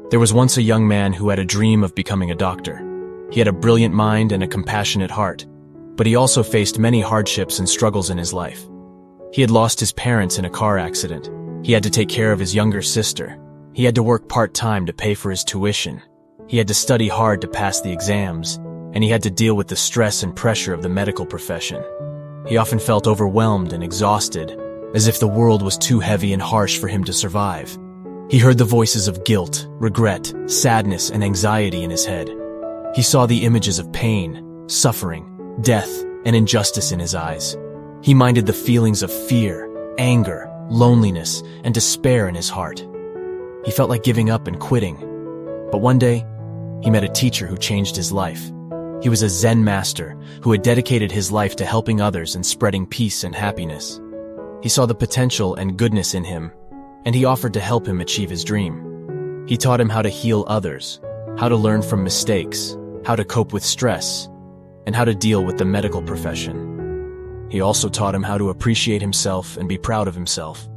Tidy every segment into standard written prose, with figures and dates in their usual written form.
There was once a young man who had a dream of becoming a doctor. He had a brilliant mind and a compassionate heart, but he also faced many hardships and struggles in his life. He had lost his parents in a car accident. He had to take care of his younger sister. He had to work part-time to pay for his tuition. He had to study hard to pass the exams, and he had to deal with the stress and pressure of the medical profession. He often felt overwhelmed and exhausted, as if the world was too heavy and harsh for him to survive. He heard the voices of guilt, regret, sadness, and anxiety in his head. He saw the images of pain, suffering, death, and injustice in his eyes. He minded the feelings of fear, anger, loneliness, and despair in his heart. He felt like giving up and quitting. But one day, he met a teacher who changed his life. He was a Zen master who had dedicated his life to helping others and spreading peace and happiness. He saw the potential and goodness in him, and he offered to help him achieve his dream. He taught him how to heal others, how to learn from mistakes, how to cope with stress, and how to deal with the medical profession. He also taught him how to appreciate himself and be proud of himself.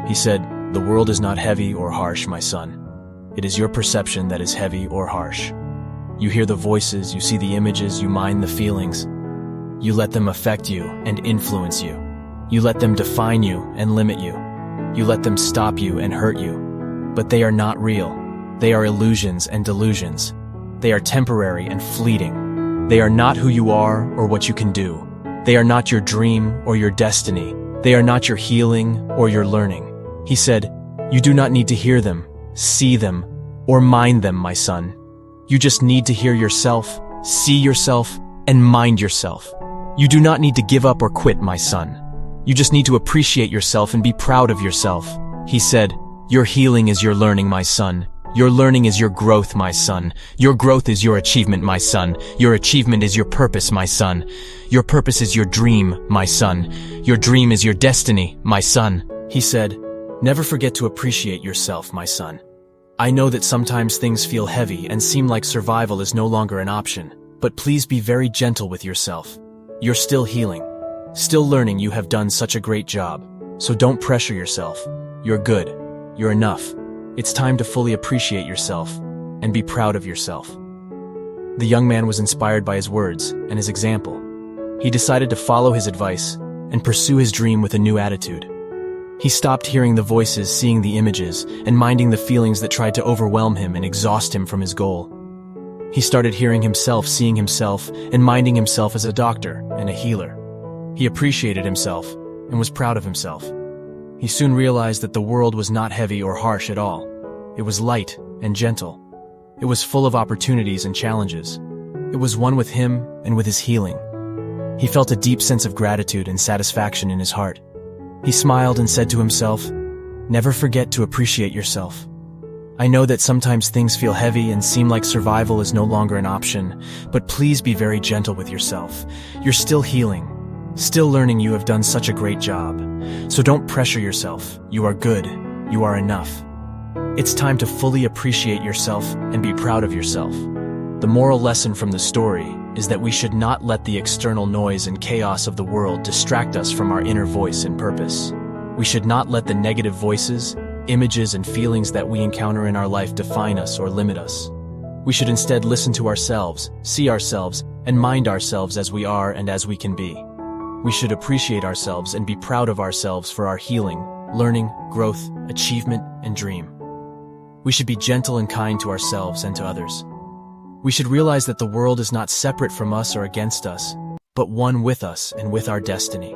He said, "The world is not heavy or harsh, my son. It is your perception that is heavy or harsh. You hear the voices, you see the images, you mind the feelings. You let them affect you and influence you. You let them define you and limit you. You let them stop you and hurt you. But they are not real. They are illusions and delusions. They are temporary and fleeting. They are not who you are or what you can do. They are not your dream or your destiny. They are not your healing or your learning." He said, "You do not need to hear them, see them, or mind them, my son. You just need to hear yourself, see yourself, and mind yourself. You do not need to give up or quit, my son. You just need to appreciate yourself and be proud of yourself." He said, "Your healing is your learning, my son. Your learning is your growth, my son. Your growth is your achievement, my son. Your achievement is your purpose, my son. Your purpose is your dream, my son. Your dream is your destiny, my son." He said, "Never forget to appreciate yourself, my son. I know that sometimes things feel heavy and seem like survival is no longer an option, but please be very gentle with yourself. You're still healing, still learning. You have done such a great job, so don't pressure yourself. You're good. You're enough. It's time to fully appreciate yourself and be proud of yourself." The young man was inspired by his words and his example. He decided to follow his advice and pursue his dream with a new attitude. He stopped hearing the voices, seeing the images, and minding the feelings that tried to overwhelm him and exhaust him from his goal. He started hearing himself, seeing himself, and minding himself as a doctor and a healer. He appreciated himself and was proud of himself. He soon realized that the world was not heavy or harsh at all. It was light and gentle. It was full of opportunities and challenges. It was one with him and with his healing. He felt a deep sense of gratitude and satisfaction in his heart. He smiled and said to himself, "Never forget to appreciate yourself. I know that sometimes things feel heavy and seem like survival is no longer an option, but please be very gentle with yourself. You're still healing, still learning. You have done such a great job. So don't pressure yourself. You are good. You are enough. It's time to fully appreciate yourself and be proud of yourself." The moral lesson from the story is that we should not let the external noise and chaos of the world distract us from our inner voice and purpose. We should not let the negative voices, images, and feelings that we encounter in our life define us or limit us. We should instead listen to ourselves, see ourselves, and mind ourselves as we are and as we can be. We should appreciate ourselves and be proud of ourselves for our healing, learning, growth, achievement, and dream. We should be gentle and kind to ourselves and to others. We should realize that the world is not separate from us or against us, but one with us and with our destiny.